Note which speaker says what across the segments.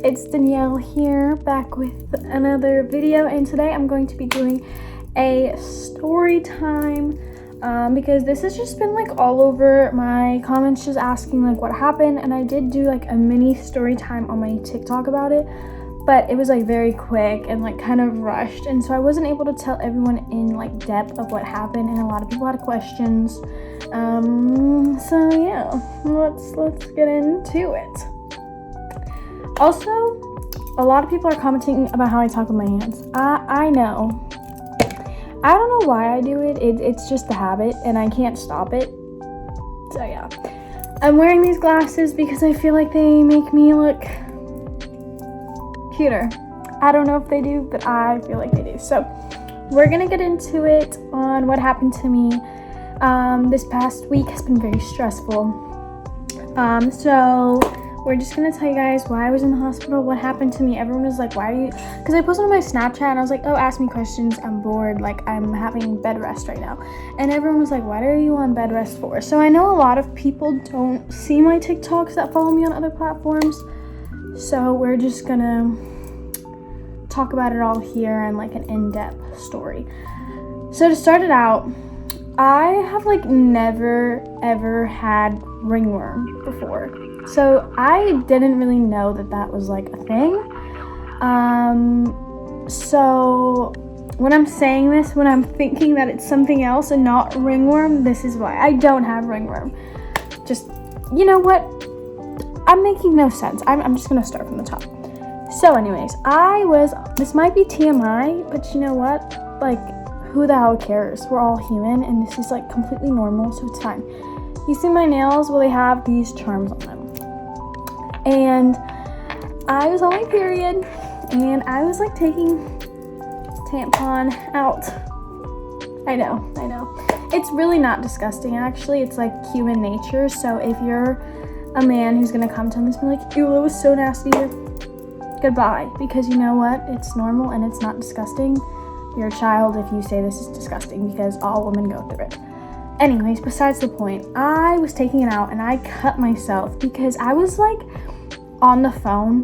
Speaker 1: it's Danielle here, back with another video, and today I'm going to be doing a story time because this has just been like all over my comments, just asking like what happened, and I did do like a mini story time on my TikTok about it, but it was like very quick and like kind of rushed, and so I wasn't able to tell everyone in like depth of what happened, and a lot of people had questions. So yeah, let's get into it. Also, a lot of people are commenting about how I talk with my hands. I know. I don't know why I do it. It's just a habit and I can't stop it. So yeah. I'm wearing these glasses because I feel like they make me look cuter. I don't know if they do, but I feel like they do. So we're gonna get into it on what happened to me. This past week has been very stressful. So we're just gonna tell you guys why I was in the hospital, what happened to me. Everyone was like, why are you, because I posted on my Snapchat and I was like, oh, ask me questions, I'm bored, like I'm having bed rest right now. And everyone was like, what are you on bed rest for? So I know a lot of people don't see my TikToks that follow me on other platforms, so we're just gonna talk about it all here and like an in-depth story. So to start it out, I have like never ever had ringworm before. So I didn't really know that was like a thing. So when I'm saying this, when I'm thinking that it's something else and not ringworm, this is why. I don't have ringworm. Just, you know what? I'm making no sense. I'm just gonna start from the top. So anyways, this might be TMI, but you know what? Like, who the hell cares? We're all human and this is like completely normal, so it's fine. You see my nails? Well, they have these charms on them. And I was on my period and I was like taking tampon out. I know. It's really not disgusting actually. It's like human nature. So if you're a man who's gonna come to me and be like, ew, it was so nasty, goodbye. Because you know what? It's normal and it's not disgusting. You're a child if you say this is disgusting, because all women go through it. Anyways, besides the point, I was taking it out and I cut myself because I was like on the phone.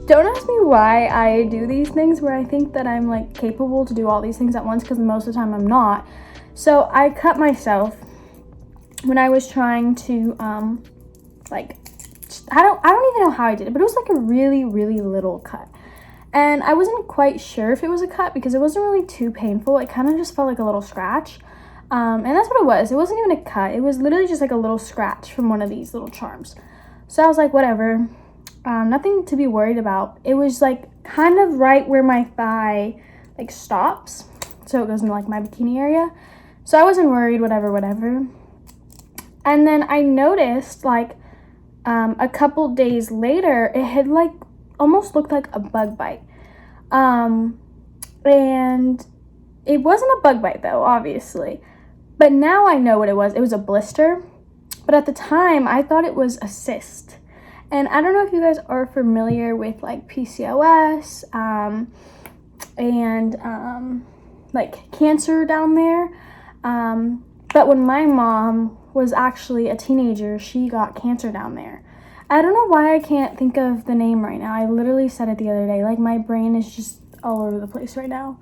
Speaker 1: Don't ask me why I do these things where I think that I'm like capable to do all these things at once, because most of the time I'm not. So I cut myself when I was trying to like, I don't even know how I did it, but it was like a really, really little cut. And I wasn't quite sure if it was a cut because it wasn't really too painful. It kind of just felt like a little scratch. And that's what it was. It wasn't even a cut. It was literally just like a little scratch from one of these little charms. So I was like, whatever. Nothing to be worried about. It was like kind of right where my thigh like stops. So it goes into like my bikini area. So I wasn't worried, whatever. And then I noticed like a couple days later, it had like almost looked like a bug bite. And it wasn't a bug bite though, obviously. But now I know what it was. It was a blister. But at the time, I thought it was a cyst. And I don't know if you guys are familiar with like PCOS and like cancer down there. But when my mom was actually a teenager, she got cancer down there. I don't know why I can't think of the name right now. I literally said it the other day. Like, my brain is just all over the place right now.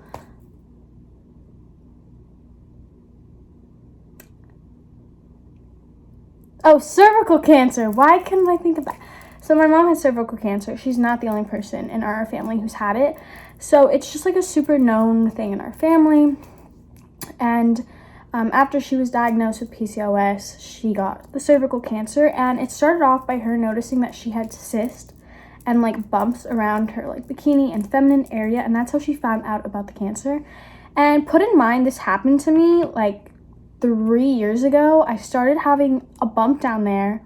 Speaker 1: Oh, cervical cancer. Why couldn't I think of that? So my mom has cervical cancer. She's not the only person in our family who's had it. So it's just like a super known thing in our family. And after she was diagnosed with PCOS, she got the cervical cancer, and it started off by her noticing that she had cysts and like bumps around her like bikini and feminine area, and that's how she found out about the cancer. And put in mind, this happened to me like 3 years ago. I started having a bump down there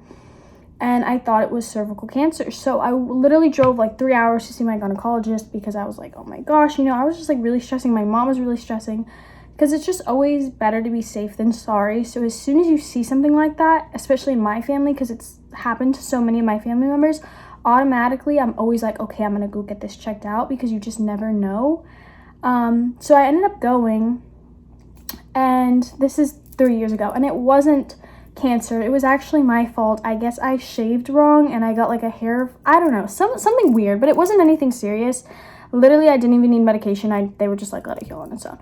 Speaker 1: and I thought it was cervical cancer. So I literally drove like 3 hours to see my gynecologist because I was like, oh my gosh, I was just like really stressing. My mom was really stressing, because it's just always better to be safe than sorry. So as soon as you see something like that, especially in my family, because it's happened to so many of my family members, automatically I'm always like, okay, I'm gonna go get this checked out, because you just never know. So I ended up going, and this is 3 years ago, and it wasn't cancer. It was actually my fault. I guess I shaved wrong and I got like a hair, I don't know, something weird, but it wasn't anything serious. Literally, I didn't even need medication. They were just like, let it heal on its own.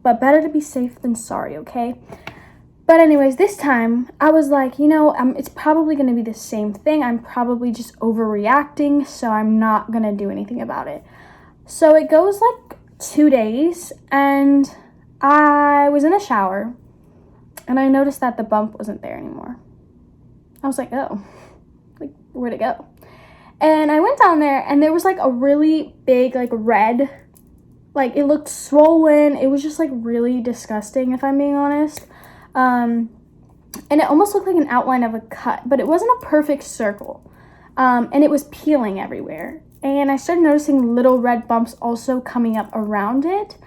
Speaker 1: But better to be safe than sorry, okay? But anyways, this time I was like, it's probably going to be the same thing. I'm probably just overreacting, so I'm not going to do anything about it. So it goes like 2 days, and I was in the shower, and I noticed that the bump wasn't there anymore. I was like, oh, like, where'd it go? And I went down there, and there was like a really big, like, red, like, it looked swollen. It was just like really disgusting, if I'm being honest. And it almost looked like an outline of a cut, but it wasn't a perfect circle. And it was peeling everywhere. And I started noticing little red bumps also coming up around it.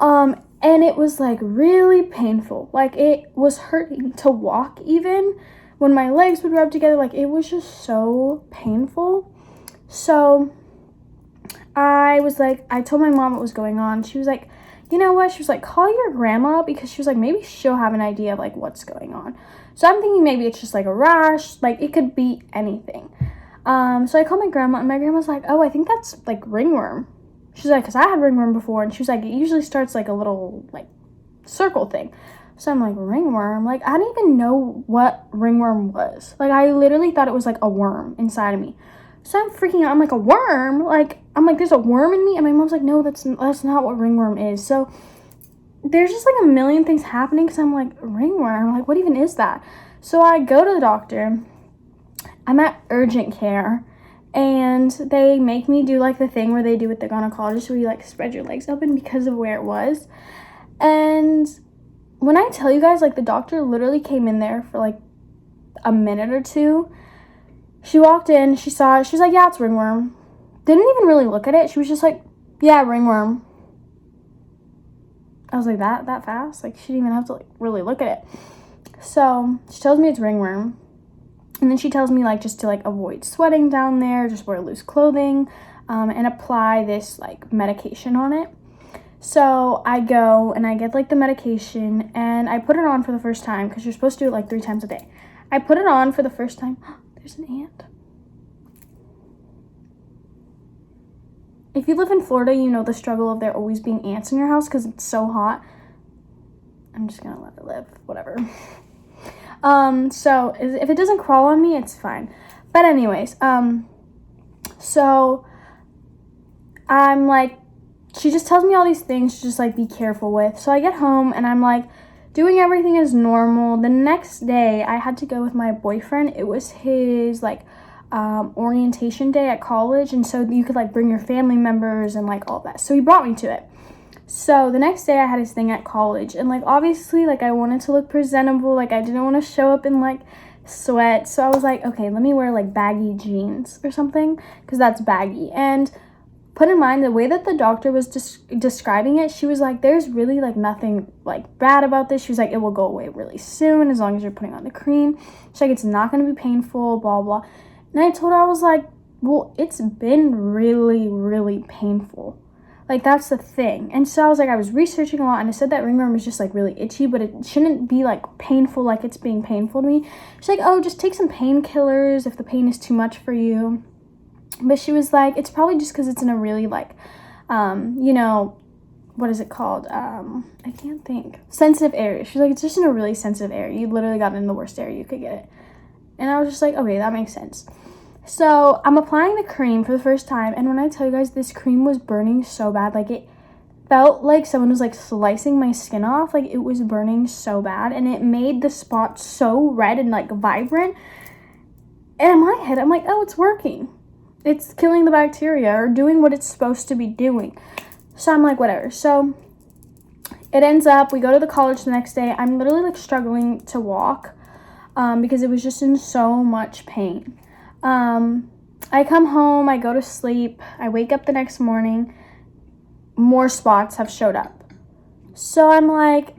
Speaker 1: And it was like really painful. Like, it was hurting to walk even when my legs would rub together. Like, it was just so painful. So I told my mom what was going on. She was like, you know what? She was like, call your grandma, because she was like, maybe she'll have an idea of like what's going on. So I'm thinking maybe it's just like a rash. Like, it could be anything. So I called my grandma, and my grandma's like, oh, I think that's like ringworm. She's like, because I had ringworm before, and she was like, it usually starts like a little like circle thing. So I'm like, ringworm? Like, I didn't even know what ringworm was. Like, I literally thought it was like a worm inside of me. So I'm freaking out. I'm like, a worm? Like, I'm like, there's a worm in me? And my mom's like, no, that's not what ringworm is. So there's just like a million things happening, because I'm like, ringworm? Like, what even is that? So I go to the doctor. I'm at urgent care, and they make me do like the thing where they do with the gynecologist, where you like spread your legs open because of where it was. And when I tell you guys, like, the doctor literally came in there for like a minute or two. She walked in, she saw it, she was like, yeah, it's ringworm. Didn't even really look at it. She was just like, yeah, ringworm. I was like, that fast? Like, she didn't even have to like really look at it. So she tells me it's ringworm. And then she tells me like just to like avoid sweating down there, just wear loose clothing, and apply this like medication on it. So I go and I get like the medication, and I put it on for the first time, because you're supposed to do it like 3 times a day. I put it on for the first time. There's an ant. If you live in Florida, you know the struggle of there always being ants in your house because it's so hot. I'm just gonna let it live, whatever. So if it doesn't crawl on me, it's fine. But anyways, so I'm like, she just tells me all these things to just like be careful with. So I get home and I'm like doing everything as normal. The next day I had to go with my boyfriend. It was his like orientation day at college, and so you could like bring your family members and like all that. So he brought me to it. So the next day I had his thing at college, and like obviously like I wanted to look presentable. Like I didn't want to show up in like sweat. So I was like, okay, let me wear like baggy jeans or something, because that's baggy. And put in mind the way that the doctor was describing it, she was like, there's really like nothing like bad about this. She was like, it will go away really soon as long as you're putting on the cream. She's like, it's not going to be painful, blah blah. And I told her, I was like, well, it's been really, really painful. Like, that's the thing. And so I was like, I was researching a lot, and I said that ringworm was just like really itchy, but it shouldn't be like painful like it's being painful to me. She's like, oh, just take some painkillers if the pain is too much for you. But she was like, it's probably just because it's in a really like, what is it called? I can't think. Sensitive area. She's like, it's just in a really sensitive area. You literally got it in the worst area you could get it. And I was just like, okay, that makes sense. So I'm applying the cream for the first time, and when I tell you guys, this cream was burning so bad. Like, it felt like someone was like slicing my skin off. Like, it was burning so bad, and it made the spot so red and like vibrant. And in my head, I'm like, oh, it's working. It's killing the bacteria or doing what it's supposed to be doing. So I'm like, whatever. So it ends up, we go to the college the next day. I'm literally like struggling to walk because it was just in so much pain. I come home, I go to sleep, I wake up the next morning, more spots have showed up. So I'm like,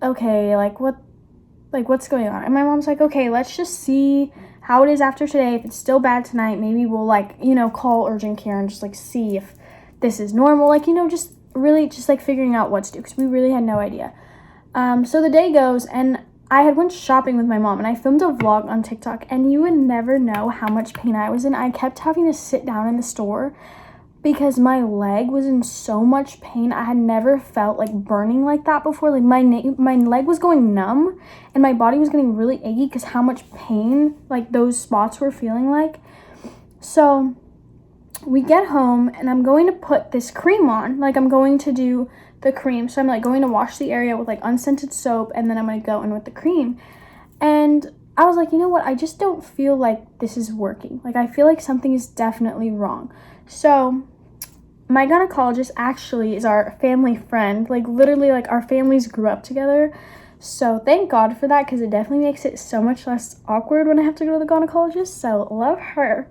Speaker 1: okay, what's going on? And my mom's like, okay, let's just see how it is after today. If it's still bad tonight, maybe we'll like, call urgent care and just like see if this is normal. Like, just really just like figuring out what to do, because we really had no idea. So the day goes, and I had went shopping with my mom and I filmed a vlog on TikTok, and you would never know how much pain I was in. I kept having to sit down in the store because my leg was in so much pain. I had never felt like burning like that before. Like my leg was going numb and my body was getting really achy because how much pain like those spots were feeling like. So we get home and I'm going to put this cream on. Like I'm going to do the cream. So I'm like going to wash the area with like unscented soap, and then I'm going to go in with the cream. And I was like, you know what? I just don't feel like this is working. Like I feel like something is definitely wrong. So my gynecologist actually is our family friend. Like literally like our families grew up together. So thank God for that, because it definitely makes it so much less awkward when I have to go to the gynecologist. So love her.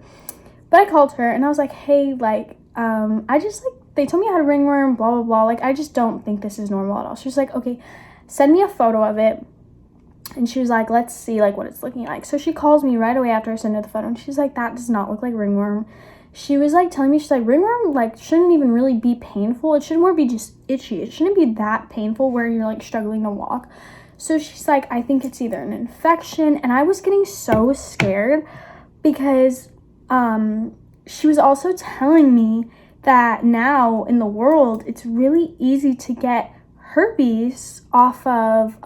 Speaker 1: But I called her and I was like, hey, like, I just like, they told me I had a ringworm, blah, blah, blah. Like, I just don't think this is normal at all. She was like, okay, send me a photo of it. And she was like, let's see like what it's looking like. So she calls me right away after I send her the photo, and she's like, that does not look like ringworm. She was like telling me, she's like, ringworm like shouldn't even really be painful. It should more be just itchy. It shouldn't be that painful where you're like struggling to walk. So she's like, I think it's either an infection. And I was getting so scared because she was also telling me that now in the world it's really easy to get herpes off of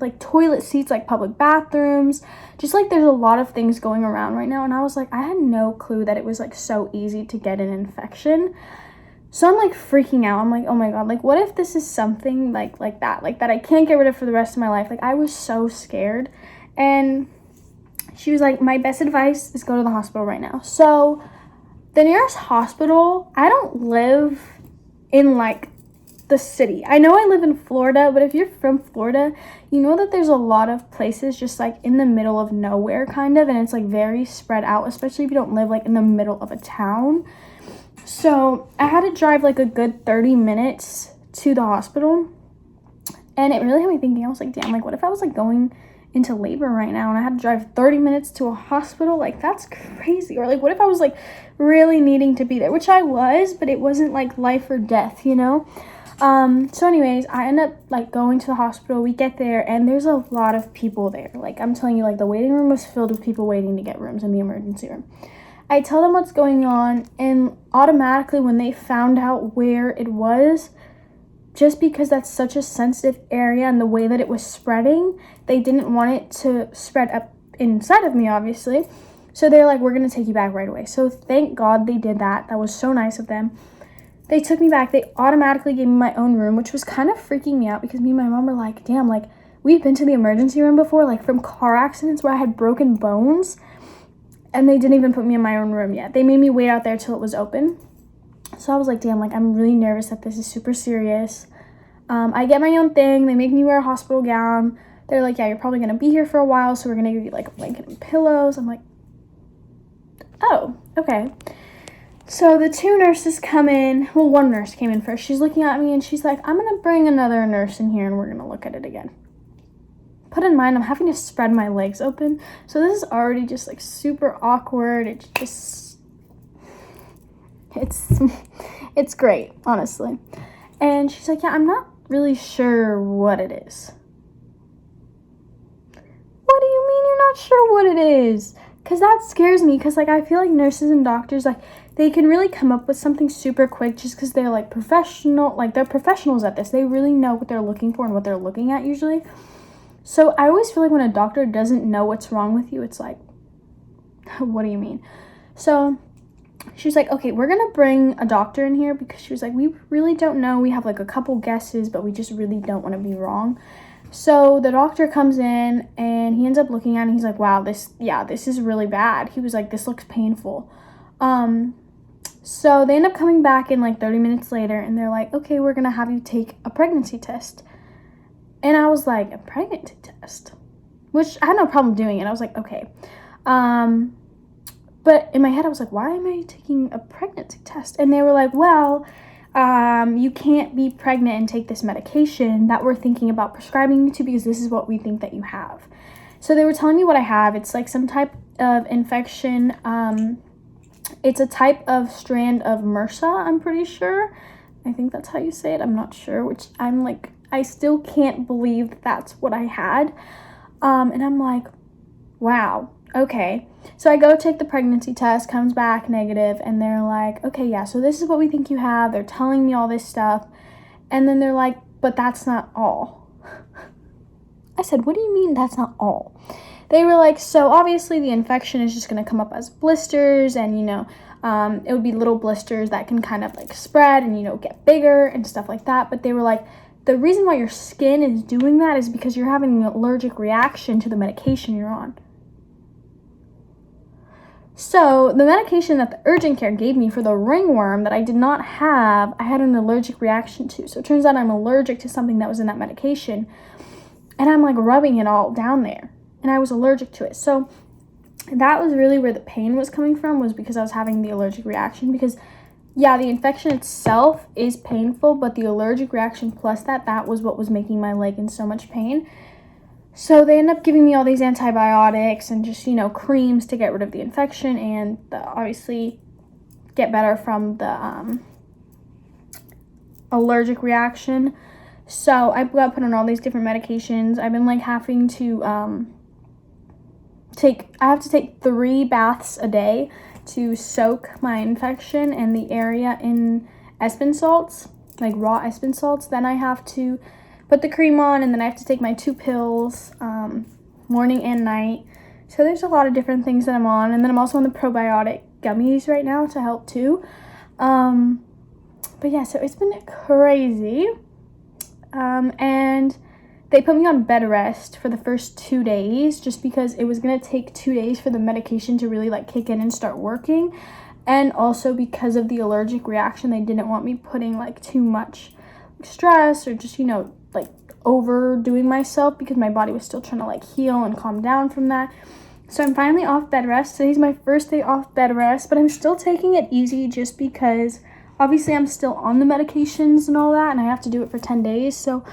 Speaker 1: like toilet seats, like public bathrooms. Just like there's a lot of things going around right now, and I was like, I had no clue that it was like so easy to get an infection. So I'm like freaking out. I'm like, oh my God, like what if this is something like that I can't get rid of for the rest of my life? Like I was so scared. And she was like, my best advice is go to the hospital right now. So the nearest hospital, I don't live in like the city. I know I live in Florida, but if you're from Florida, you know that there's a lot of places just like in the middle of nowhere kind of, and it's like very spread out, especially if you don't live like in the middle of a town. So I had to drive like a good 30 minutes to the hospital, and it really had me thinking. I was like, damn, like what if I was like going into labor right now and I had to drive 30 minutes to a hospital? Like that's crazy. Or like what if I was like really needing to be there, which I was, but it wasn't like life or death, you know? So anyways, I end up like going to the hospital. We get there and there's a lot of people there. Like I'm telling you, like the waiting room was filled with people waiting to get rooms in the emergency room. I tell them what's going on, and automatically when they found out where it was, just because that's such a sensitive area and the way that it was spreading, they didn't want it to spread up inside of me, obviously. So they're like, we're going to take you back right away. So thank God they did that. That was so nice of them. They took me back. They automatically gave me my own room, which was kind of freaking me out because me and my mom were like, damn, like we've been to the emergency room before, like from car accidents where I had broken bones, and they didn't even put me in my own room yet. They made me wait out there till it was open. So I was like, damn, like I'm really nervous that this is super serious. I get my own thing. They make me wear a hospital gown. They're like, yeah, you're probably going to be here for a while, so we're going to give you like a blanket and pillows. I'm like, oh, okay. So the two nurses come in. Well, one nurse came in first. She's looking at me and she's like, I'm going to bring another nurse in here and we're going to look at it again. Put in mind, I'm having to spread my legs open. So this is already just like super awkward. It's great, honestly. And she's like, yeah, I'm not really sure what it is. What do you mean you're not sure what it is? Because that scares me, because like I feel like nurses and doctors, like they can really come up with something super quick just because they're like professional, like they're professionals at this. They really know what they're looking for and what they're looking at usually. So I always feel like when a doctor doesn't know what's wrong with you, it's like, what do you mean? So she was like, okay, we're going to bring a doctor in here, because she was like, we really don't know. We have like a couple guesses, but we just really don't want to be wrong. So the doctor comes in and he ends up looking at it and he's like, wow, this is really bad. He was like, this looks painful. So they end up coming back in like 30 minutes later and they're like, okay, we're going to have you take a pregnancy test. And I was like, a pregnancy test? Which I had no problem doing it. I was like, okay. But in my head, I was like, why am I taking a pregnancy test? And they were like, well, you can't be pregnant and take this medication that we're thinking about prescribing you to, because this is what we think that you have. So they were telling me what I have. It's like some type of infection. It's a type of strand of MRSA, I'm pretty sure. I think that's how you say it. I'm not sure, which I'm like, I still can't believe that's what I had. And I'm like, wow, okay. So I go take the pregnancy test, comes back negative, and they're like, okay, yeah, so this is what we think you have. They're telling me all this stuff. And then they're like, but that's not all. I said, what do you mean that's not all? They were like, so obviously the infection is just going to come up as blisters, and, it would be little blisters that can kind of like spread and, get bigger and stuff like that. But they were like, the reason why your skin is doing that is because you're having an allergic reaction to the medication you're on. So the medication that the urgent care gave me for the ringworm that I did not have, I had an allergic reaction to. So it turns out I'm allergic to something that was in that medication. And I'm like rubbing it all down there. And I was allergic to it. So that was really where the pain was coming from, was because I was having the allergic reaction. Because, yeah, the infection itself is painful, but the allergic reaction plus that was what was making my leg in so much pain. So they end up giving me all these antibiotics and just, creams to get rid of the infection and obviously get better from the allergic reaction. So I got put on all these different medications. I've been like having to I have to take 3 baths a day to soak my infection and the area in Epsom salts, like raw Epsom salts. Then I have to put the cream on, and then I have to take my 2 pills morning and night. So there's a lot of different things that I'm on. And then I'm also on the probiotic gummies right now to help too. But yeah, so it's been crazy. And they put me on bed rest for the first 2 days just because it was going to take 2 days for the medication to really like kick in and start working. And also because of the allergic reaction, they didn't want me putting like too much stress or just, like overdoing myself, because my body was still trying to like heal and calm down from that. So I'm finally off bed rest. Today's my first day off bed rest, but I'm still taking it easy just because obviously I'm still on the medications and all that, and I have to do it for 10 days. So,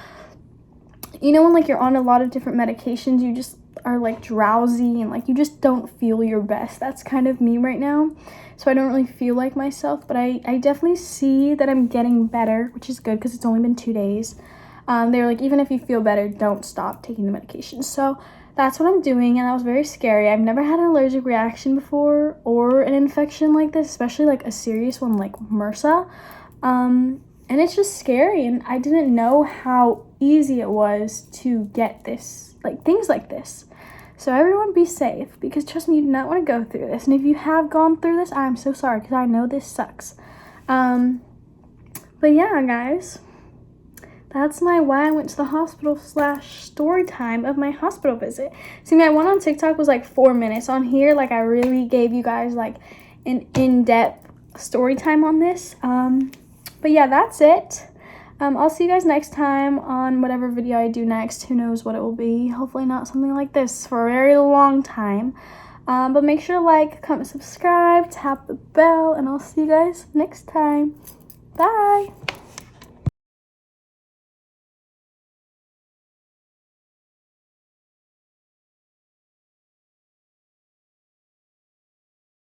Speaker 1: when like you're on a lot of different medications, you just are like drowsy and like you just don't feel your best. That's kind of me right now. So I don't really feel like myself, but I definitely see that I'm getting better, which is good because it's only been 2 days. They were like, even if you feel better, don't stop taking the medication. So that's what I'm doing, and that was very scary. I've never had an allergic reaction before or an infection like this, especially like a serious one like MRSA. And it's just scary, and I didn't know how easy it was to get this, like things like this. So everyone be safe, because trust me, you do not want to go through this. And if you have gone through this, I'm so sorry, because I know this sucks. But yeah, guys, that's my why I went to the hospital / story time of my hospital visit. See, my one on TikTok was like 4 minutes. On here, like I really gave you guys like an in-depth story time on this. But yeah, that's it. I'll see you guys next time on whatever video I do next. Who knows what it will be. Hopefully not something like this for a very long time. But make sure to like, comment, subscribe, tap the bell, and I'll see you guys next time. Bye.